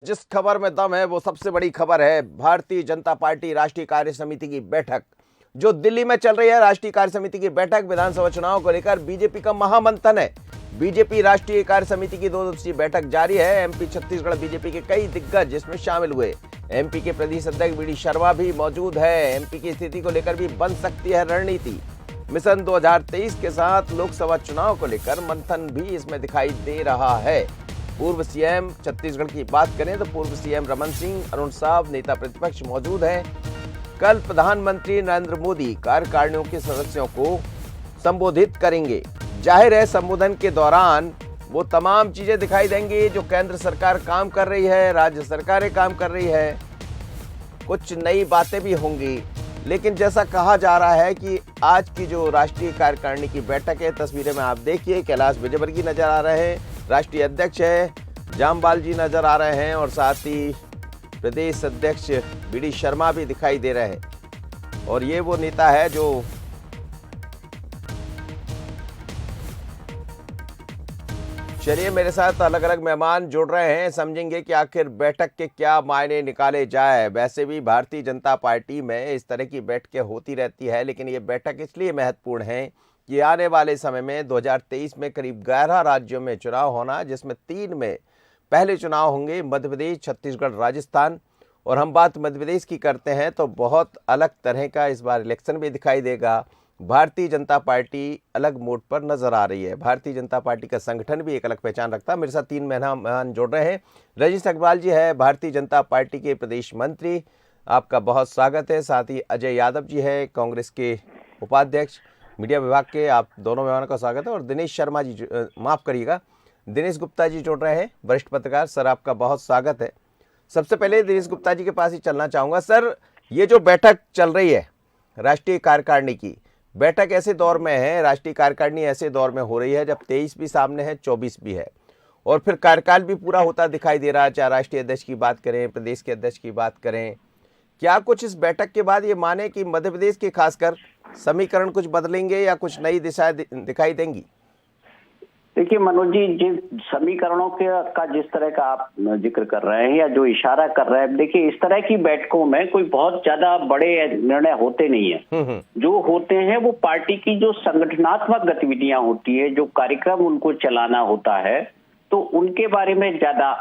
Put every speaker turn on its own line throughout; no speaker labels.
जिस खबर में दम है वो सबसे बड़ी खबर है। भारतीय जनता पार्टी राष्ट्रीय कार्य समिति की बैठक जो दिल्ली में चल रही है। राष्ट्रीय कार्य समिति की बैठक विधानसभा चुनाव को लेकर बीजेपी का महामंथन है। बीजेपी राष्ट्रीय कार्य समिति की 2 दिवसीय बैठक जारी है। एमपी छत्तीसगढ़ बीजेपी के कई दिग्गज जिसमें शामिल हुए। एमपी के प्रदेश अध्यक्ष वी डी शर्मा भी मौजूद है। एमपी की स्थिति को लेकर भी बन सकती है रणनीति। मिशन 2023 के साथ लोकसभा चुनाव को लेकर मंथन भी इसमें दिखाई दे रहा है। पूर्व सीएम छत्तीसगढ़ की बात करें तो पूर्व सीएम रमन सिंह, अरुण साव नेता प्रतिपक्ष मौजूद हैं। कल प्रधानमंत्री नरेंद्र मोदी कार्यकारिणियों के सदस्यों को संबोधित करेंगे। जाहिर है संबोधन के दौरान वो तमाम चीजें दिखाई देंगी जो केंद्र सरकार काम कर रही है, राज्य सरकारें काम कर रही है। कुछ नई बातें भी होंगी, लेकिन जैसा कहा जा रहा है कि आज की जो राष्ट्रीय कार्यकारिणी की बैठक है, तस्वीरें में आप देखिए कैलाश विजयवर्गीय नजर आ रहे हैं, राष्ट्रीय अध्यक्ष है जामवाल जी नजर आ रहे हैं और साथ ही प्रदेश अध्यक्ष वी डी शर्मा भी दिखाई दे रहे हैं। और ये वो नेता है जो चलिए मेरे साथ अलग अलग मेहमान जुड़ रहे हैं, समझेंगे कि आखिर बैठक के क्या मायने निकाले जाए। वैसे भी भारतीय जनता पार्टी में इस तरह की बैठकें होती रहती है, लेकिन ये बैठक इसलिए महत्वपूर्ण है कि आने वाले समय में 2023 में करीब 11 राज्यों में चुनाव होना, जिसमें 3 में पहले चुनाव होंगे मध्य प्रदेश, छत्तीसगढ़, राजस्थान। और हम बात मध्य प्रदेश की करते हैं तो बहुत अलग तरह का इस बार इलेक्शन भी दिखाई देगा। भारतीय जनता पार्टी अलग मोड पर नजर आ रही है। भारतीय जनता पार्टी का संगठन भी एक अलग पहचान रखता है। मेरे साथ 3 मेहमान जुड़ रहे हैं। रजनीश अग्रवाल जी है भारतीय जनता पार्टी के प्रदेश मंत्री, आपका बहुत स्वागत है। साथ ही अजय यादव जी है कांग्रेस के उपाध्यक्ष मीडिया विभाग के, आप दोनों मेहमानों का स्वागत है। और दिनेश शर्मा जी, माफ करिएगा, दिनेश गुप्ता जी जुड़ रहे हैं वरिष्ठ पत्रकार, सर आपका बहुत स्वागत है। सबसे पहले दिनेश गुप्ता जी के पास ही चलना चाहूंगा। सर, ये जो बैठक चल रही है राष्ट्रीय कार्यकारिणी की बैठक ऐसे दौर में है, राष्ट्रीय कार्यकारिणी ऐसे दौर में हो रही है जब 23 भी सामने है, 24 भी है और फिर कार्यकाल भी पूरा होता दिखाई दे रहा है। चाहे राष्ट्रीय अध्यक्ष की बात करें, प्रदेश के अध्यक्ष की बात करें, क्या कुछ इस बैठक के बाद ये माने कि मध्य प्रदेश के खासकर समीकरण कुछ बदलेंगे या कुछ नई दिशा दिखाई देंगी?
देखिए मनोज जी, जिन समीकरणों के का जिस तरह का आप जिक्र कर रहे हैं या जो इशारा कर रहे हैं, देखिए इस तरह की बैठकों में कोई बहुत ज्यादा बड़े निर्णय होते नहीं है। जो होते हैं वो पार्टी की जो संगठनात्मक गतिविधियां होती है, जो कार्यक्रम उनको चलाना होता है, तो उनके बारे में ज्यादा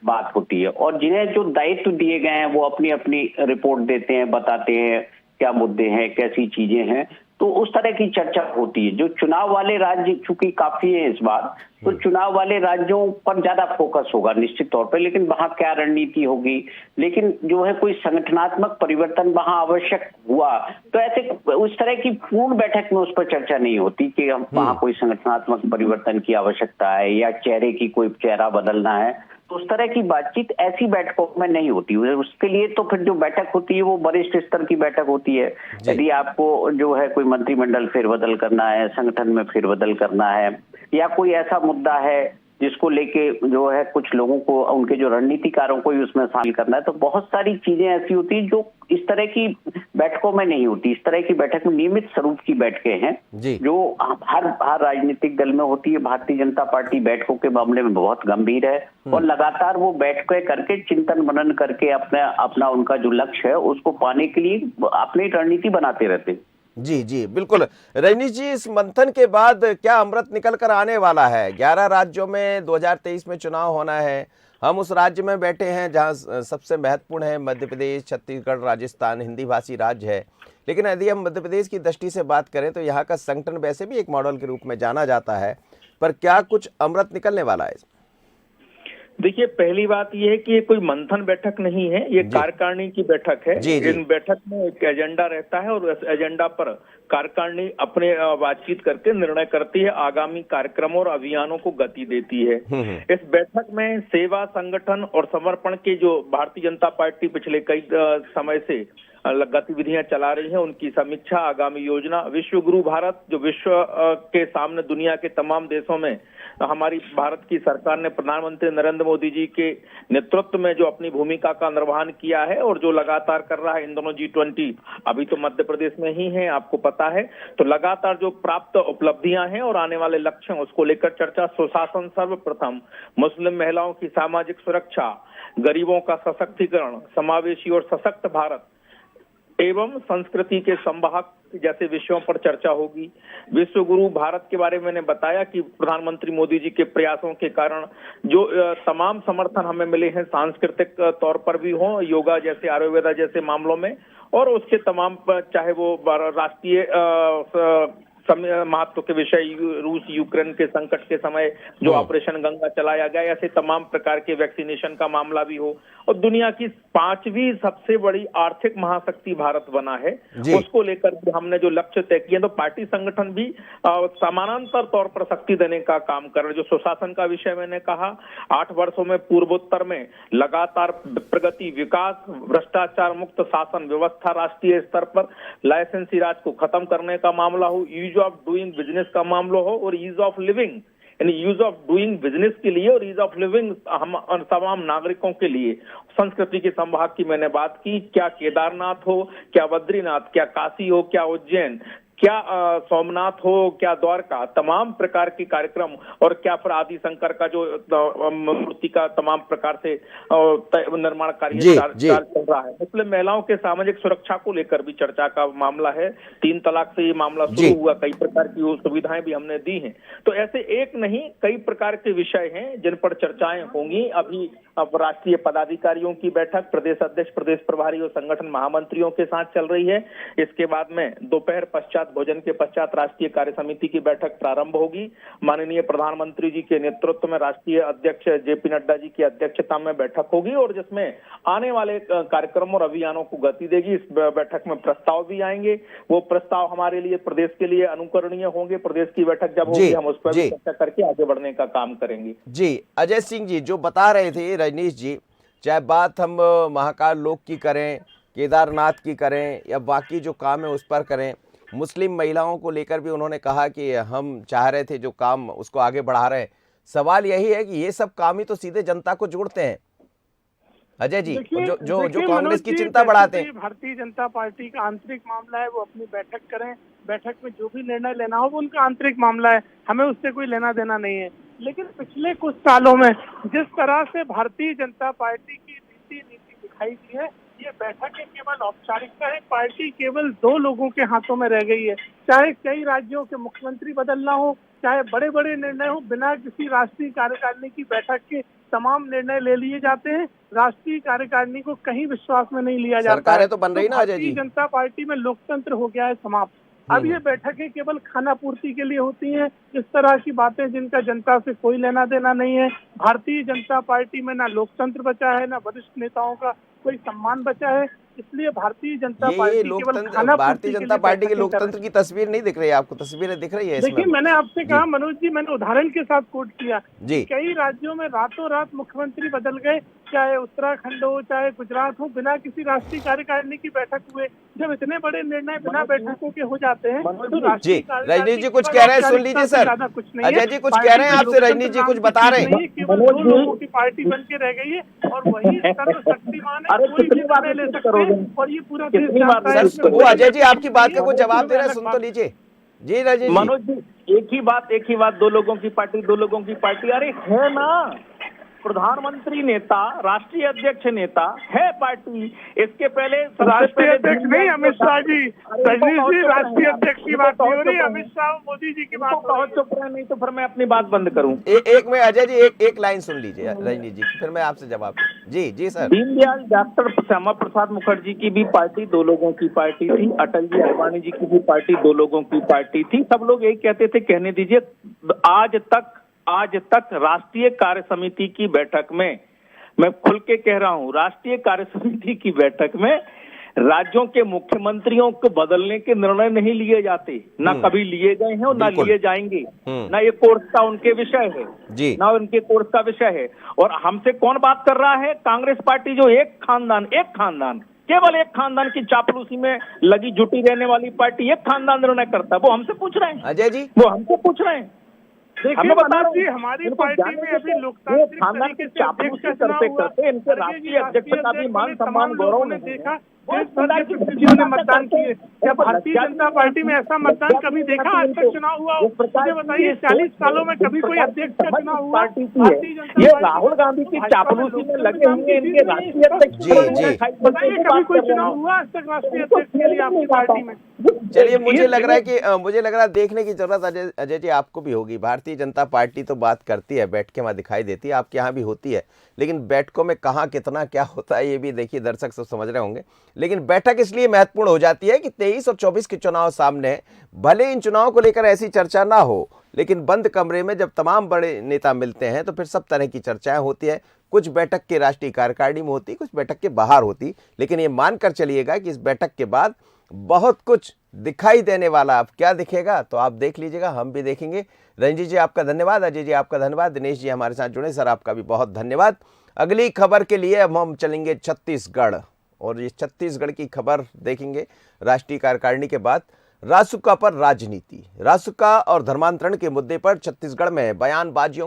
बात होती है। और जिन्हें जो दायित्व दिए गए हैं वो अपनी अपनी रिपोर्ट देते हैं, बताते हैं क्या मुद्दे हैं, कैसी चीजें हैं, तो उस तरह की चर्चा होती है। जो चुनाव वाले राज्य चूंकि काफी है इस बार, तो चुनाव वाले राज्यों पर ज्यादा फोकस होगा निश्चित तौर पे, लेकिन वहां क्या रणनीति होगी, लेकिन जो है कोई संगठनात्मक परिवर्तन वहां आवश्यक हुआ तो ऐसे उस तरह की पूर्ण बैठक में उस पर चर्चा नहीं होती कि हम वहां कोई संगठनात्मक परिवर्तन की आवश्यकता है या चेहरे की कोई चेहरा बदलना है। तो उस तरह की बातचीत ऐसी बैठकों में नहीं होती है। उसके लिए तो फिर जो बैठक होती है वो वरिष्ठ स्तर की बैठक होती है। यदि आपको जो है कोई मंत्रिमंडल फेरबदल करना है, संगठन में फेरबदल करना है, या कोई ऐसा मुद्दा है जिसको लेके जो है कुछ लोगों को, उनके जो रणनीतिकारों को ही उसमें शामिल करना है, तो बहुत सारी चीजें ऐसी होती है जो इस तरह की बैठकों में नहीं होती। इस तरह की बैठक में नियमित स्वरूप की बैठकें हैं जो हर राजनीतिक दल में होती है। भारतीय जनता पार्टी बैठकों के मामले में बहुत गंभीर है और लगातार वो बैठकें करके चिंतन मनन करके अपना उनका जो लक्ष्य है उसको पाने के लिए अपनी रणनीति बनाते रहते हैं।
जी जी बिल्कुल। रजनीश जी, इस मंथन के बाद क्या अमृत निकल कर आने वाला है? 11 राज्यों में 2023 में चुनाव होना है। हम उस राज्य में बैठे हैं जहां सबसे महत्वपूर्ण है मध्य प्रदेश, छत्तीसगढ़, राजस्थान हिंदी भाषी राज्य है। लेकिन यदि हम मध्य प्रदेश की दृष्टि से बात करें तो यहाँ का संगठन वैसे भी एक मॉडल के रूप में जाना जाता है, पर क्या कुछ अमृत निकलने वाला है?
देखिए, पहली बात यह है कि ये कोई मंथन बैठक नहीं है, ये कार्यकारिणी की बैठक है। इन बैठक में एक एजेंडा रहता है और इस एजेंडा पर कार्यकारिणी अपने बातचीत करके निर्णय करती है, आगामी कार्यक्रमों और अभियानों को गति देती है। इस बैठक में सेवा, संगठन और समर्पण के जो भारतीय जनता पार्टी पिछले कई समय से गतिविधियां चला रही हैं उनकी समीक्षा, आगामी योजना, विश्व गुरु भारत जो विश्व के सामने दुनिया के तमाम देशों में हमारी भारत की सरकार ने प्रधानमंत्री नरेंद्र मोदी जी के नेतृत्व में जो अपनी भूमिका का निर्वहन किया है और जो लगातार कर रहा है, इन दोनों G20 अभी तो मध्य प्रदेश में ही है आपको पता है, तो लगातार जो प्राप्त उपलब्धियां हैं और आने वाले लक्ष्य हैं उसको लेकर चर्चा। सुशासन सर्वप्रथम, मुस्लिम महिलाओं की सामाजिक सुरक्षा, गरीबों का सशक्तिकरण, समावेशी और सशक्त भारत एवं संस्कृति के संवाहक जैसे विषयों पर चर्चा होगी। विश्व गुरु भारत के बारे में मैंने बताया कि प्रधानमंत्री मोदी जी के प्रयासों के कारण जो तमाम समर्थन हमें मिले हैं सांस्कृतिक तौर पर भी हो, योगा जैसे, आयुर्वेदा जैसे मामलों में, और उसके तमाम चाहे वो राष्ट्रीय महत्व के विषय, रूस यूक्रेन के संकट के समय जो ऑपरेशन गंगा चलाया गया, ऐसे तमाम प्रकार के वैक्सीनेशन का मामला भी हो, और दुनिया की 5वीं सबसे बड़ी आर्थिक महाशक्ति भारत बना है, उसको लेकर भी हमने जो लक्ष्य तय किए, तो पार्टी संगठन भी समानांतर तौर पर शक्ति देने का काम कर रहे। जो सुशासन का विषय मैंने कहा, 8 वर्षों में पूर्वोत्तर में लगातार प्रगति, विकास, भ्रष्टाचार मुक्त शासन व्यवस्था राष्ट्रीय स्तर पर, लाइसेंसी राज को खत्म करने का मामला हो, ईज ऑफ डूइंग बिजनेस का मामला हो, और ईज ऑफ लिविंग यानी यूज ऑफ डूइंग बिजनेस के लिए और ईज ऑफ लिविंग हम तमाम नागरिकों के लिए संस्कृति के संवाहक की मैंने बात की। क्या केदारनाथ हो, क्या बद्रीनाथ, क्या काशी हो, क्या उज्जैन, क्या सोमनाथ हो, क्या द्वारका, तमाम प्रकार के कार्यक्रम, और क्या फिर आदि शंकर का जो मूर्ति का तमाम प्रकार से निर्माण कार्य चल रहा है। मुस्लिम महिलाओं के सामाजिक सुरक्षा को लेकर भी चर्चा का मामला है। 3 तलाक से ये मामला शुरू हुआ, कई प्रकार की वो सुविधाएं भी हमने दी हैं। तो ऐसे एक नहीं कई प्रकार के विषय हैं जिन पर चर्चाएं होंगी। अभी अब राष्ट्रीय पदाधिकारियों की बैठक प्रदेश अध्यक्ष, प्रदेश प्रभारी और संगठन महामंत्रियों के साथ चल रही है। इसके बाद में दोपहर पश्चात, भोजन के पश्चात राष्ट्रीय कार्य समिति की बैठक प्रारंभ होगी। माननीय प्रधानमंत्री जी के नेतृत्व में राष्ट्रीय अध्यक्ष जेपी नड्डा जी की अध्यक्षता में बैठक होगी, और जिसमें आने वाले कार्यक्रमों और अभियानों को गति देगी। इस बैठक में प्रस्ताव भी आएंगे, वो प्रस्ताव हमारे लिए, प्रदेश के लिए अनुकरणीय होंगे। प्रदेश की बैठक जब होगी हम उस पर चर्चा करके आगे बढ़ने का काम करेंगे।
जी अजय सिंह जी, जो बता रहे थे रजनीश जी, चाहे बात हम महाकाल लोक की करें, केदारनाथ की करें, या बाकी जो काम है उस पर करें, मुस्लिम महिलाओं को लेकर भी उन्होंने कहा कि हम चाह रहे थे जो काम उसको आगे बढ़ा रहे हैं। सवाल यही है कि ये सब काम ही तो सीधे जनता को जोड़ते हैं अजय जी, जो कांग्रेस की चिंता बढ़ाते हैं।
भारतीय जनता पार्टी का आंतरिक मामला है, वो अपनी बैठक करें, बैठक में जो भी निर्णय लेना हो वो उनका आंतरिक मामला है, हमें उससे कोई लेना देना नहीं है। लेकिन पिछले कुछ सालों में जिस तरह से भारतीय जनता पार्टी की नीति दिखाई दी है, ये बैठकें केवल औपचारिकता है। पार्टी केवल 2 लोगों के हाथों में रह गई है। चाहे कई राज्यों के मुख्यमंत्री बदलना हो, चाहे बड़े बड़े निर्णय हो, बिना किसी राष्ट्रीय कार्यकारिणी की बैठक के तमाम निर्णय ले लिए जाते हैं। राष्ट्रीय कार्यकारिणी को कहीं विश्वास में नहीं लिया जाता।
सरकारें तो बन रही ना अजय जी।
भारतीय जनता पार्टी में लोकतंत्र हो गया है समाप्त। अब ये बैठकें केवल खाना पूर्ति के लिए होती हैं, इस तरह की बातें जिनका जनता से कोई लेना देना नहीं है। भारतीय जनता पार्टी में ना लोकतंत्र बचा है, ना वरिष्ठ नेताओं का कोई सम्मान बचा है। इसलिए भारतीय जनता पार्टी केवल खाना,
भारतीय जनता पार्टी के लोकतंत्र की तस्वीर नहीं दिख रही है आपको? तस्वीरें दिख रही है?
देखिए, मैंने आपसे कहा मनोज जी, मैंने उदाहरण के साथ कोट किया जी। कई राज्यों में रातों रात मुख्यमंत्री बदल गए, चाहे उत्तराखंड हो, चाहे गुजरात हो, बिना किसी राष्ट्रीय कार्यकारिणी की बैठक हुए। जब इतने बड़े निर्णय बिना बैठकों के हो जाते हैं तो राष्ट्रीय
रजनीश जी कुछ कह रहे हैं, सुन लीजिए सर। अजय जी कुछ कह रहे हैं आपसे, रजनीश जी कुछ बता रहे हैं।
केवल 2 लोगों की पार्टी बन के रह गई है और वही सर्वशक्तिमान है, कोई भी निर्णय ले सकते हैं और ये पूरा देश जानता है।
वो अजय जी आपकी बात का कोई जवाब दे रहे हैं, सुन तो लीजिए जी। रजनीश
मनोज जी, एक ही बात 2 लोगों की पार्टी, 2 लोगों की पार्टी, अरे है ना, प्रधानमंत्री नेता, राष्ट्रीय अध्यक्ष नेता है पार्टी। इसके पहले
राष्ट्रीय अध्यक्ष नहीं अमित शाह जी, रजनीश जी राष्ट्रीय अध्यक्ष की बात हो रही है, अमित शाह मोदी जी की बात हो
चुप रहे, नहीं तो फिर मैं अपनी बात बंद करूं।
एक में अजय जी एक लाइन सुन लीजिए रजनीश जी, फिर मैं आपसे जवाब जी। जी सर।
दीनदयाल डॉक्टर श्यामा प्रसाद मुखर्जी की भी पार्टी 2 लोगों की पार्टी थी, अटल जी अडवाणी जी की भी पार्टी 2 लोगों की पार्टी थी। सब लोग यही कहते थे, कहने दीजिए, आज तक राष्ट्रीय कार्य समिति की बैठक में, मैं खुल के कह रहा हूं, राष्ट्रीय कार्य समिति की बैठक में राज्यों के मुख्यमंत्रियों को बदलने के निर्णय नहीं लिए जाते, ना कभी लिए गए हैं और ना लिए जाएंगे, ना ये कोर्स का उनके विषय है जी, ना उनके कोर्स का विषय है। और हमसे कौन बात कर रहा है? कांग्रेस पार्टी, जो एक खानदान केवल एक खानदान की चापलूसी में लगी जुटी रहने वाली पार्टी, एक खानदान निर्णय करता है, वो हमसे पूछ रहे हैं
अजय जी,
वो हमसे पूछ रहे हैं।
देखिए मनोज जी, हमारी पार्टी में अभी लोकतांत्रिक तरीके से अध्यक्ष का चुनाव हुआ,
इनके राष्ट्रीय अध्यक्ष का भी मान सम्मान गौरव
ने देखा देश भर के प्रतिनिधियों ने मतदान किए। क्या भारतीय जनता पार्टी में ऐसा मतदान कभी देखा? आज तक चुनाव हुआ हो? मुझे बताइए, 40 सालों में कभी कोई अध्यक्ष का चुनाव हुआ?
ये राहुल गांधी की चापलूसी में लगे हुए इनके राष्ट्रीय अध्यक्ष
बताइए, कभी कोई चुनाव हुआ आज तक राष्ट्रीय अध्यक्ष के लिए आपकी पार्टी में?
चलिए, मुझे लग रहा है देखने की जरूरत अजय जी आपको भी होगी। भारतीय जनता पार्टी तो बात करती है, बैठकें वहां दिखाई देती है, आपके यहाँ भी होती है, लेकिन बैठकों में कहाँ कितना क्या होता है ये भी देखिए दर्शक सब समझ रहे होंगे। लेकिन बैठक इसलिए महत्वपूर्ण हो जाती है कि 23 और 24 के चुनाव सामने हैं। भले इन चुनावों को लेकर ऐसी चर्चा ना हो, लेकिन बंद कमरे में जब तमाम बड़े नेता मिलते हैं तो फिर सब तरह की चर्चाएं होती है। कुछ बैठक के राष्ट्रीय कार्यकारिणी में होती, कुछ बैठक के बाहर होती, लेकिन ये मानकर चलिएगा कि इस बैठक के बाद बहुत कुछ दिखाई देने वाला। अब क्या दिखेगा तो आप देख लीजिएगा, हम भी देखेंगे। रंजीत जी आपका धन्यवाद, अजय जी आपका धन्यवाद, दिनेश जी हमारे साथ जुड़े, सर आपका भी बहुत धन्यवाद। अगली खबर के लिए अब हम चलेंगे छत्तीसगढ़, और ये छत्तीसगढ़ की खबर देखेंगे राष्ट्रीय कार्यकारिणी के बाद। रासुका पर राजनीति, रासुका और धर्मांतरण के मुद्दे पर छत्तीसगढ़ में बयानबाजियों